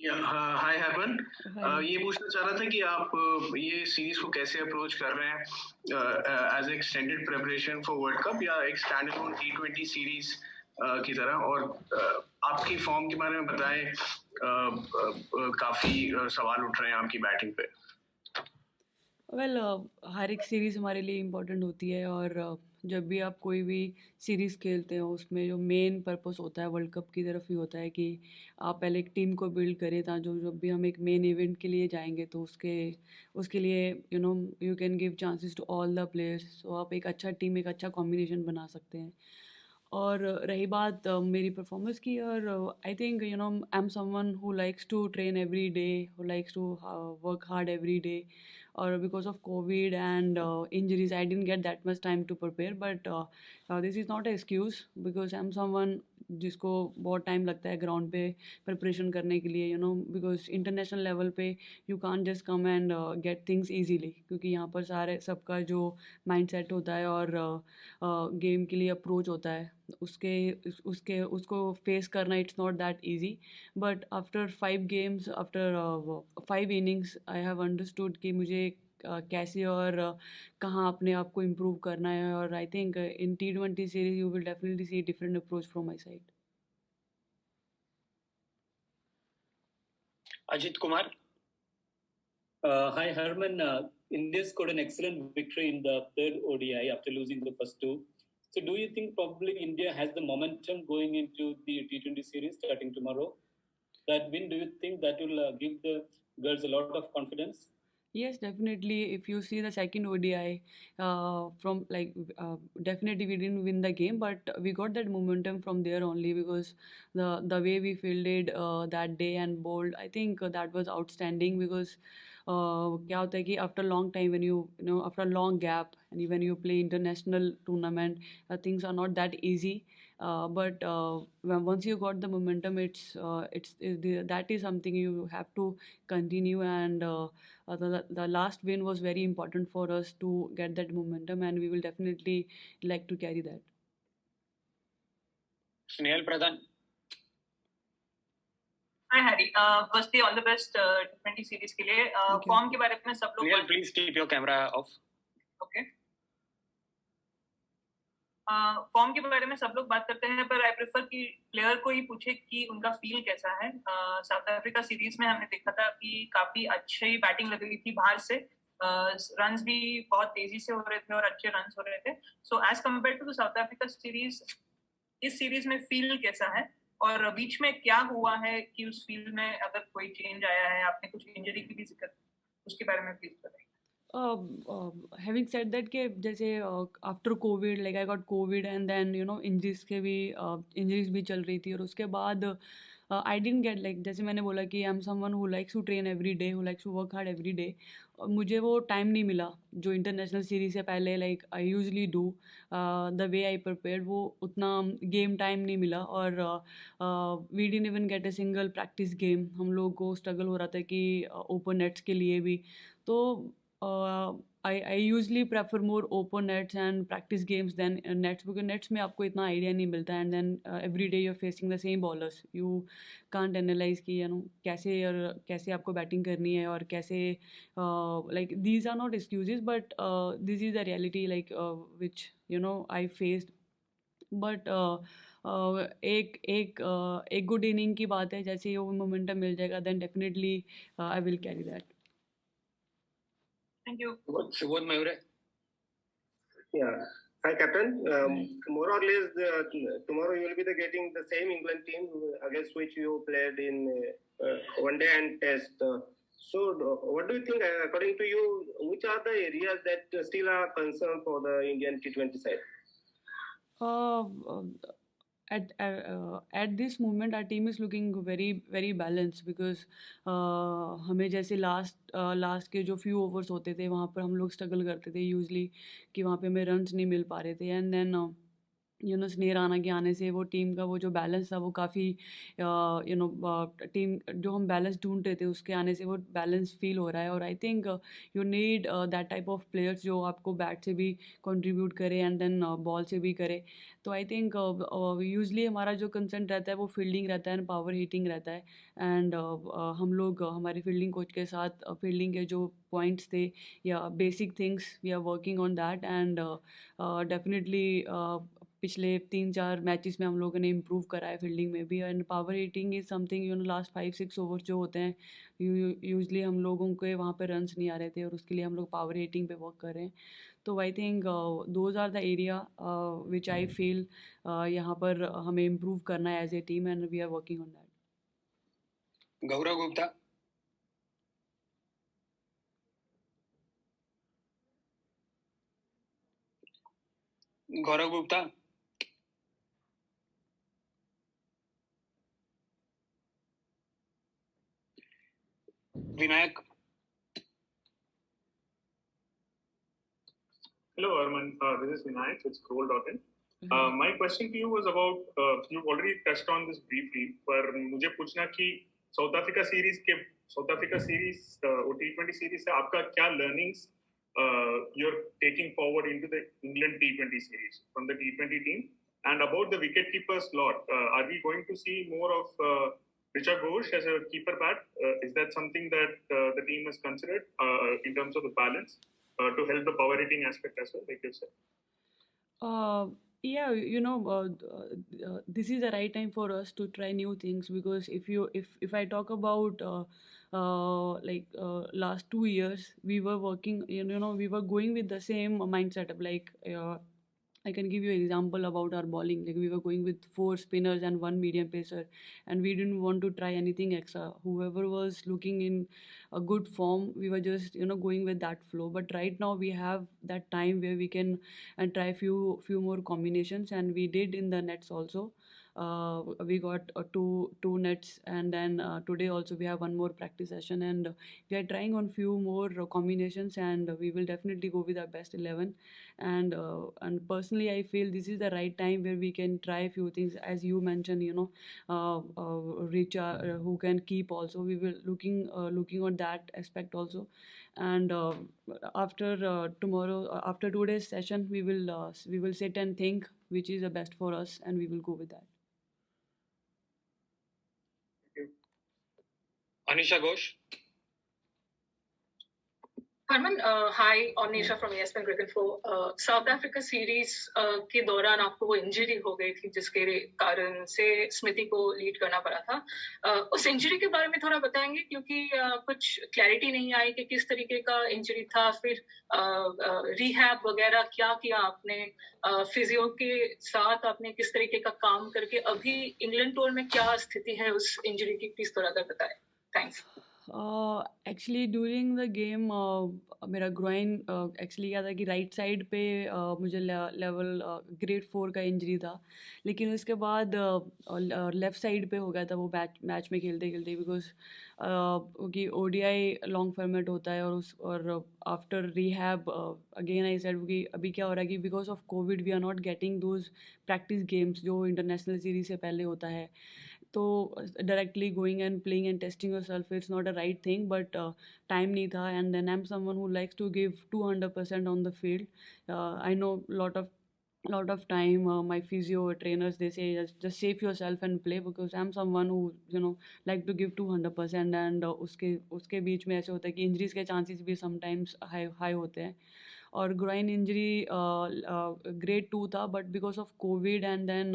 हाय हरमन। हाय। ये पूछना चाह रहा था कि आप ये सीरीज को कैसे अप्रोच कर रहे हैं as extended preparation for World Cup या एक स्टैंड अलोन T20 सीरीज की तरह। और आपकी फॉर्म के बारे में बताएं। काफी सवाल उठ रहे हैं आपकी बैटिंग पे। वेल हर एक सीरीज़ हमारे लिए इम्पोर्टेंट होती है और जब भी आप कोई भी सीरीज़ खेलते हो उसमें जो मेन पर्पस होता है वर्ल्ड कप की तरफ ही होता है कि आप पहले एक टीम को बिल्ड करें ता जो जब भी हम एक मेन इवेंट के लिए जाएंगे तो उसके उसके लिए you can give chances to all the players, so आप एक अच्छा टीम एक अच्छा कॉम्बिनेशन बना सकते हैं। और रही बात मेरी परफॉर्मेंस की, और I think I am someone who likes to train every day, who likes to work hard every day. और because of COVID and injuries I didn't get that much time to prepare, but this is not an excuse because I'm someone जिसको बहुत time लगता है ground पे preparation करने के लिए, because international level पे you can't just come and get things easily, क्योंकि यहाँ पर सारे सबका जो माइंड सेट होता है और गेम के लिए अप्रोच होता है उसके उसके उसको फेस करना it's not that easy. But after 5 games, after 5 innings, I have understood कि मुझे कैसे और कहाँ अपने आप को इम्प्रूव करना है। और I think in T20 series you will definitely see different approach from my side. Ajit Kumar. Hi, Herman. India scored an excellent victory in the third ODI after losing the first two. So, do you think probably India has the momentum going into the T20 series starting tomorrow? That win, do you think that will give the girls a lot of confidence? Yes, definitely. If you see the second ODI, from like definitely we didn't win the game, but we got that momentum from there only because the way we fielded that day and bowled, I think that was outstanding because क्या होता है कि after long time when after a long gap and when you play international tournament, things are not that easy. But once you got the momentum, that is something you have to continue. And the last win was very important for us to get that momentum, and we will definitely like to carry that. Snehal Pradhan. Hi Harry. Firstly, all the best T20 series के लिए. Form के बारे में सब लोग. Snehal, please keep your camera off. Okay. Form के बारे में सब लोग बात करते हैं, पर आई प्रेफर कि प्लेयर को ही पूछे कि उनका फील कैसा है. साउथ अफ्रीका सीरीज में हमने देखा था कि काफी अच्छी बैटिंग लग रही थी बाहर से. रन्स भी बहुत तेजी से हो रहे थे और अच्छे रन्स हो रहे थे. So as compare to the South Africa series, इस सीरीज में फील कैसा है और बीच में क्या हुआ है कि उस फील्ड में अगर कोई चेंज आया है, आपने कुछ इंजरी की भी जिक्र, उसके बारे में प्लीज बताइए. Having said that कि जैसे after covid, like I got covid and then injuries के भी इंजरीज भी चल रही थी, और उसके बाद आई डिडंट गेट, लाइक जैसे मैंने बोला कि I am someone who likes to train every day, who likes to work hard every day, और मुझे वो टाइम नहीं मिला जो इंटरनेशनल सीरीज से पहले like I usually do the way I prepare, वो उतना गेम टाइम नहीं मिला। और we didn't even get a single practice game. हम लोग को स्ट्रगल हो रहा था कि ओपन नेट्स के लिए भी। तो I usually prefer more open nets and practice games than nets, because nets में आपको इतना आइडिया नहीं मिलता, and then every day you're facing the same bowlers, you can't analyze कि कैसे और कैसे आपको बैटिंग करनी है और कैसे like these are not excuses, but this is the reality like which I faced. But एक गुड इनिंग की बात है, जैसे ही वो मोमेंटम मिल जाएगा then definitely I will carry that. Thank you. Subodh Mayure. Yeah. Hi, Captain. More or less, tomorrow you will be getting the same England team against which you played in one day and test. So, what do you think, according to you, which are the areas that still are concerned for the Indian T20 side? At this moment our team is looking very very balanced because हमें जैसे last के जो few overs होते थे वहाँ पर हम लोग स्ट्रगल करते थे यूजली कि वहाँ पे हमें रन्स नहीं मिल पा रहे थे, एंड देन यूनुस ने राना के आने से वो टीम का वो जो बैलेंस था वो काफ़ी टीम जो हम बैलेंस ढूंढ रहे थे उसके आने से वो बैलेंस फील हो रहा है। और I think you need that type of players जो आपको बैट से भी कंट्रीब्यूट करे एंड देन बॉल से भी करे। तो आई थिंक यूजली हमारा जो कंसर्न रहता है वो फील्डिंग रहता है एंड पावर हिटिंग रहता है। एंड हम लोग हमारे फील्डिंग कोच के साथ फील्डिंग के जो पॉइंट्स थे या basic things we are working on that and definitely पिछले 3-4 मैचेस में हम लोगों ने इम्प्रूव करा है फील्डिंग में भी। And power hitting is something last 5-6 over जो होते हैं यूजली हम लोगों के वहाँ पे रन्स नहीं आ रहे थे और उसके लिए हम लोग पावर हिटिंग पे वर्क कर रहे हैं। तो I think those are the area which I feel यहाँ पर हमें इम्प्रूव करना है as a team and we are working on that. Gaurav Gupta. Gaurav Gupta. Vinayak. Hello, Arman. This is Vinayak. It's Goal.in. My question to you was about, you've already touched on this briefly, पर मुझे पूछना कि south Africa series और T20 series से आपका क्या learnings you're taking forward into the England T20 series from the T20 team? And about the wicketkeeper slot, are we going to see more of Richard Ghosh as a keeper bat? Is that something that the team has considered in terms of the balance to help the power hitting aspect as well, like you said? Yeah, this is the right time for us to try new things because if I talk about last 2 years we were working, we were going with the same mindset of like I can give you an example about our bowling. Like we were going with 4 spinners and 1 medium pacer, and we didn't want to try anything extra. Whoever was looking in a good form, we were just going with that flow. But right now we have that time where we can and try few more combinations, and we did in the nets also. We got two nets, and then today also we have one more practice session, and we are trying on few more combinations, and we will definitely go with our best 11. And personally I feel this is the right time where we can try a few things as you mentioned, Richa who can keep also. We will looking on that aspect also. And after tomorrow after today's session we will sit and think which is the best for us, and we will go with that. Anisha Ghosh. Harman, hi, Anisha from ESPN Cricket Info. South Africa series के दौरान आपको वो injury हो गई थी जिसके कारण से स्मिति को लीड करना पड़ा था। उस इंजरी के बारे में थोड़ा बताएंगे क्योंकि कुछ क्लैरिटी नहीं आई कि किस तरीके का इंजरी था, फिर रिहैब वगैरह क्या किया आपने, फिजियो के साथ आपने किस तरीके का काम करके अभी इंग्लैंड टूर में क्या स्थिति है उस इंजरी की, प्लीज थोड़ा सा बताएं। Thanks. Actually during the game मेरा ग्रोइन एक्चुअली क्या था कि राइट साइड पे मुझे लेवल ग्रेड 4 का इंजरी था, लेकिन उसके बाद लेफ़्ट साइड पे हो गया था वो मैच में खेलते खेलते, बिकॉज क्योंकि ओडीआई लॉन्ग फॉर्मेट होता है और after rehab again I said कि अभी क्या हो रहा है कि because of covid we are not getting those practice games जो इंटरनेशनल सीरीज से पहले होता है। तो directly going and playing and testing yourself it's not a right thing, but time नहीं था। And then I am someone who likes to give 200% on the field. I know lot of time my physio trainers they say just save yourself and play, because I'm someone who like to give 200%। and उसके बीच में ऐसे होता है कि injuries के chances भी sometimes high होते हैं। और ग्राइन इंजरी ग्रेड 2 था, but because of COVID and then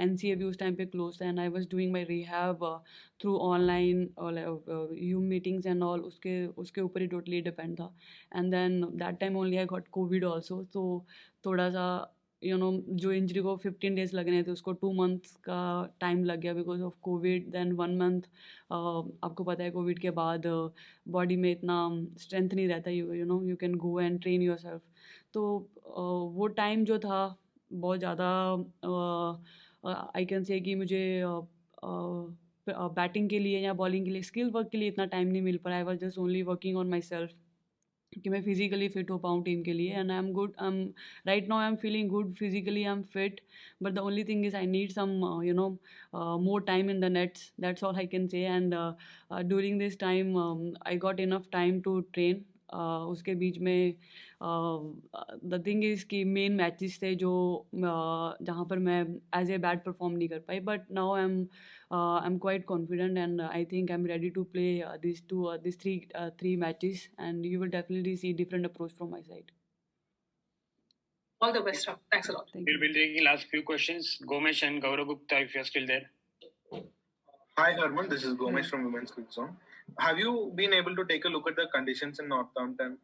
NCA भी उस टाइम पे क्लोज था, and I was doing my rehab through online Zoom meetings and all, उसके ऊपर ही टोटली डिपेंड था। And then that time only I got COVID also, तो थोड़ा सा जो इंजरी को 15 डेज लग रहे थे उसको 2 मंथ्स का टाइम लग गया because of covid. Then 1 month आपको पता है कोविड के बाद बॉडी में इतना स्ट्रेंथ नहीं रहता, you can go and train your self. तो वो टाइम जो था बहुत ज़्यादा आई कैन से कि मुझे बैटिंग के लिए या बॉलिंग के लिए स्किल वर्क के लिए इतना टाइम नहीं मिल पाया। I was just only working on myself कि मैं फिज़िकली फ़िट हो पाऊँ टीम के लिए, and I am good, right now I am feeling good physically, I am fit, but the only thing is I need some more time in the nets, that's all I can say. And during this time I got enough time to train. उसके बीच में the thing is कि main matches थे जो जहाँ पर मैं as a bad perform नहीं कर पाई, but now I'm quite confident, and I think I'm ready to play these three matches, and you will definitely see different approach from my side. All the best, Ram. Thanks a lot. Thank We'll you. be taking last few questions. Gomesh and Gaurav Gupta, if you're still there. Hi, Herman. This is Gomesh from Women's Quick Zone. Have you been able to take a look at the conditions in Northampton?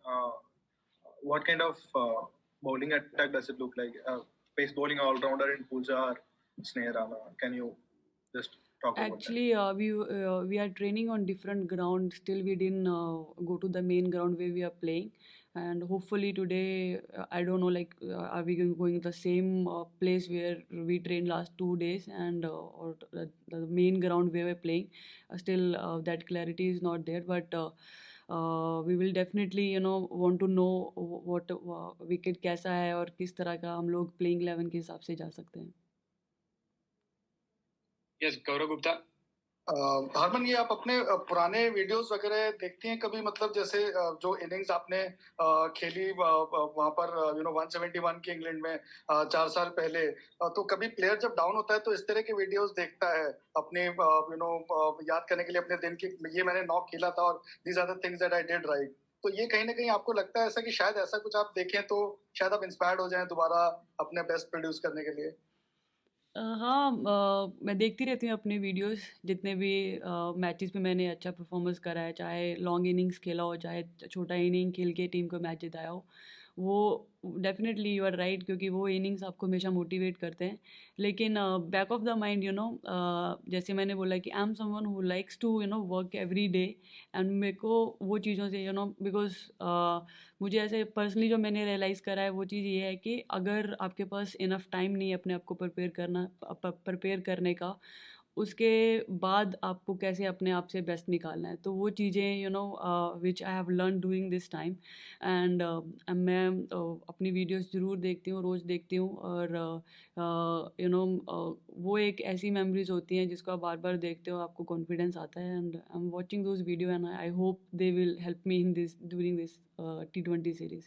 What kind of bowling attack does it look like? Pace bowling all-rounder in Pooja or Sneha Rana? Can you just talk about that? Actually, we are training on different ground. Still, we didn't go to the main ground where we are playing, and hopefully today, I don't know, like, are we going to the same place where we trained last 2 days, and or the main ground where we're playing? Still, that clarity is not there, but. We will definitely want to know what wicket कैसा है और किस तरह का हम लोग playing 11 के हिसाब से जा सकते हैं. Yes, Gaurav Gupta. हरमन, ये आप अपने पुराने वीडियोस वगैरह देखती हैं कभी, मतलब जैसे जो इनिंग्स आपने खेली वहां पर 171 की इंग्लैंड में 4 साल पहले, तो कभी प्लेयर जब डाउन होता है तो इस तरह के वीडियोस देखता है अपने याद करने के लिए अपने दिन की, ये मैंने नॉक खेला था और these are the things that I did right. तो ये कहीं ना कहीं आपको लगता है ऐसा कि शायद ऐसा कुछ आप देखें तो शायद आप इंस्पायर्ड हो जाएं दोबारा अपने बेस्ट प्रोड्यूस करने के लिए? हाँ, मैं देखती रहती हूँ अपने वीडियोस, जितने भी मैचेस में मैंने अच्छा परफॉर्मेंस करा है, चाहे लॉन्ग इनिंग्स खेला हो, चाहे छोटा इनिंग खेल के टीम को मैच जिताया हो. वो डेफिनेटली यू आर राइट, क्योंकि वो इनिंग्स आपको हमेशा मोटिवेट करते हैं. लेकिन बैक ऑफ द माइंड जैसे मैंने बोला कि I am someone who likes to work every day, and मेरे को वो चीज़ों से बिकॉज मुझे ऐसे पर्सनली जो मैंने रियलाइज़ करा है वो चीज़ ये है कि अगर आपके पास इनफ टाइम नहीं है अपने आप को प्रिपेयर करने का, उसके बाद आपको कैसे अपने आप से बेस्ट निकालना है. तो वो चीज़ें which I have learn doing this time, and मैं अपनी वीडियोस ज़रूर देखती हूँ, रोज़ देखती हूँ, और वो एक ऐसी मेमोरीज होती हैं जिसको आप बार बार देखते हो, आपको कॉन्फिडेंस आता है. And I am watching those video, and I hope they will help me in this during this T20 series.